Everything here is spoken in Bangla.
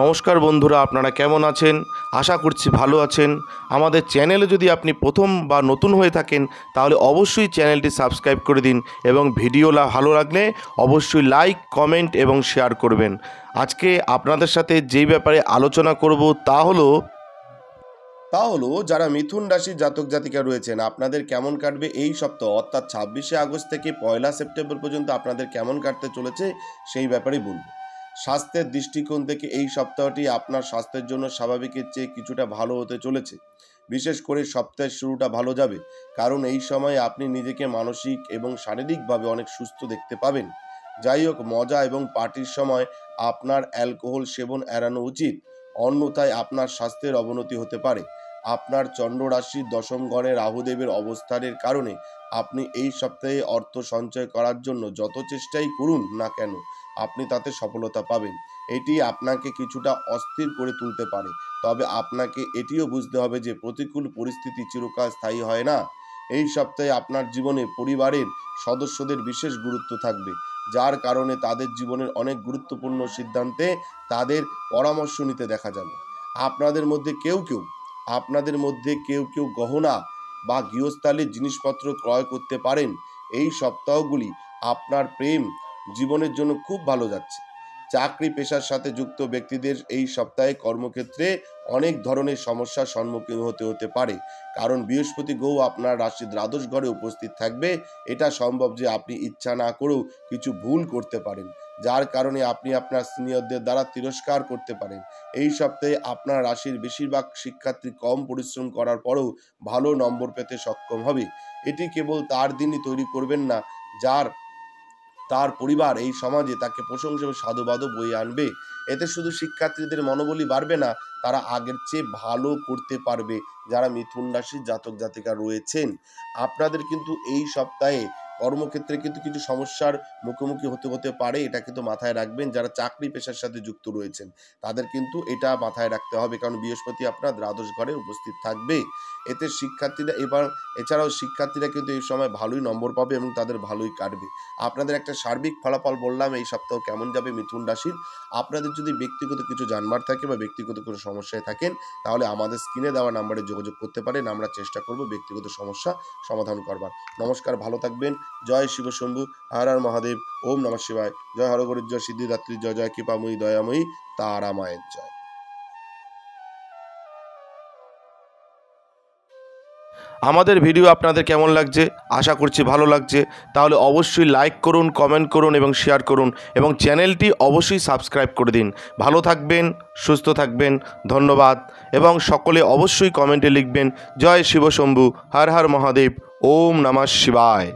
নমস্কার বন্ধুরা, আপনারা কেমন আছেন? আশা করছি ভালো আছেন। আমাদের চ্যানেলে যদি আপনি প্রথম বা নতুন হয়ে থাকেন তাহলে অবশ্যই চ্যানেলটি সাবস্ক্রাইব করে দিন এবং ভিডিও ভালো লাগলে অবশ্যই লাইক, কমেন্ট এবং শেয়ার করবেন। আজকে আপনাদের সাথে যেই ব্যাপারে আলোচনা করব তা হলো যারা মিথুন রাশির জাতক জাতিকা রয়েছেন আপনাদের কেমন কাটবে এই সপ্তাহ, অর্থাৎ 26শে আগস্ট থেকে 1লা সেপ্টেম্বর পর্যন্ত আপনাদের কেমন কাটতে চলেছে সেই ব্যাপারেই বলব। স্বাস্থ্যের দৃষ্টিকোণ থেকে এই সপ্তাহটি আপনার স্বাস্থ্যের জন্য স্বাভাবিকের চেয়ে কিছুটা ভালো হতে চলেছে। বিশেষ করে সপ্তাহের শুরুটা ভালো যাবে, কারণ এই সময় আপনি নিজেকে মানসিক এবং শারীরিকভাবে অনেক সুস্থ দেখতে পাবেন। যাই হোক, মজা এবং পার্টির সময় আপনার অ্যালকোহল সেবন এড়ানো উচিত, অন্যথায় আপনার স্বাস্থ্যের অবনতি হতে পারে। আপনার চন্দ্র রাশির দশম ঘরে রাহুদেবের অবস্থানের কারণে আপনি এই সপ্তাহে অর্থ সঞ্চয় করার জন্য যত চেষ্টাই করুন না কেন আপনি তাতে সফলতা পাবেন। এটি আপনাকে কিছুটা অস্থির করে তুলতে পারে, তবে আপনাকে এটিও বুঝতে হবে যে প্রতিকূল পরিস্থিতি চিরকাল স্থায়ী হয় না। এই সপ্তাহে আপনার জীবনে পরিবারের সদস্যদের বিশেষ গুরুত্ব থাকবে, যার কারণে তাদের জীবনের অনেক গুরুত্বপূর্ণ সিদ্ধান্তে তাদের পরামর্শ নিতে দেখা যাবে। আপনাদের মধ্যে কেউ কেউ গহনা বা গৃহস্থালির জিনিসপত্র ক্রয় করতে পারেন। এই সপ্তাহগুলি আপনার প্রেম জীবনের জন্য খুব ভালো যাচ্ছে। চাকরি পেশার সাথে যুক্ত ব্যক্তিদের এই সপ্তাহে কর্মক্ষেত্রে অনেক ধরনের সমস্যার সম্মুখীন হতে পারে, কারণ বৃহস্পতি গ্রহ আপনার রাশির দ্বাদশ ঘরে উপস্থিত থাকবে। এটা সম্ভব যে আপনি ইচ্ছা না করেও কিছু ভুল করতে পারেন, যার কারণে আপনি আপনার সিনিয়রদের দ্বারা তিরস্কার করতে পারেন। এই সপ্তাহে আপনার রাশির বেশিরভাগ শিক্ষার্থী কম পরিশ্রম করার পরেও ভালো নম্বর পেতে সক্ষম হবে। এটি কেবল তার দিনই তৈরি করবেন না, তার পরিবার এই সমাজে তাকে প্রশংসা এবং সাধুবাদও বয়ে আনবে। এতে শুধু শিক্ষার্থীদের মনোবলই বাড়বে না, তারা আগের চেয়ে ভালো করতে পারবে। যারা মিথুন রাশির জাতক জাতিকা রয়েছেন আপনাদের কিন্তু এই সপ্তাহে কর্মক্ষেত্রে কিন্তু কিছু সমস্যার মুখোমুখি হতে পারে, এটা কিন্তু মাথায় রাখবেন। যারা চাকরি পেশার সাথে যুক্ত রয়েছেন তাদের কিন্তু এটা মাথায় রাখতে হবে, কারণ বৃহস্পতি আপনার দ্বাদশ ঘরে উপস্থিত থাকবে। এতে এছাড়াও শিক্ষার্থীরা কিন্তু এই সময় ভালোই নম্বর পাবে এবং তাদের ভালোই কাটবে। আপনাদের একটা সার্বিক ফলাফল বললাম এই সপ্তাহ কেমন যাবে মিথুন রাশির। আপনাদের যদি ব্যক্তিগত কিছু জানবার থাকে বা ব্যক্তিগত কোনো সমস্যায় থাকেন তাহলে আমাদের স্ক্রিনে দেওয়া নাম্বারে যোগাযোগ করতে পারেন, আমরা চেষ্টা করব ব্যক্তিগত সমস্যা সমাধান করবার। নমস্কার, ভালো থাকবেন। জয় শিব শম্ভু, হর হর মহাদেব, ওম নমঃ শিবায়। জয় হরগরির জয়, সিদ্ধিদাত্রী জয়, জয় কৃপাময়ী দয়াময়ী তারা মায়ের জয়। আমাদের ভিডিও আপনাদের কেমন লাগছে? আশা করছি ভালো লাগছে। তাহলে অবশ্যই লাইক করুন, কমেন্ট করুন এবং শেয়ার করুন এবং চ্যানেলটি অবশ্যই সাবস্ক্রাইব করে দিন। ভালো থাকবেন, সুস্থ থাকবেন, ধন্যবাদ। এবং সকলে অবশ্যই কমেন্টে লিখবেন জয় শিব শম্ভু, হর হর মহাদেব, ওম নমঃ শিবায়।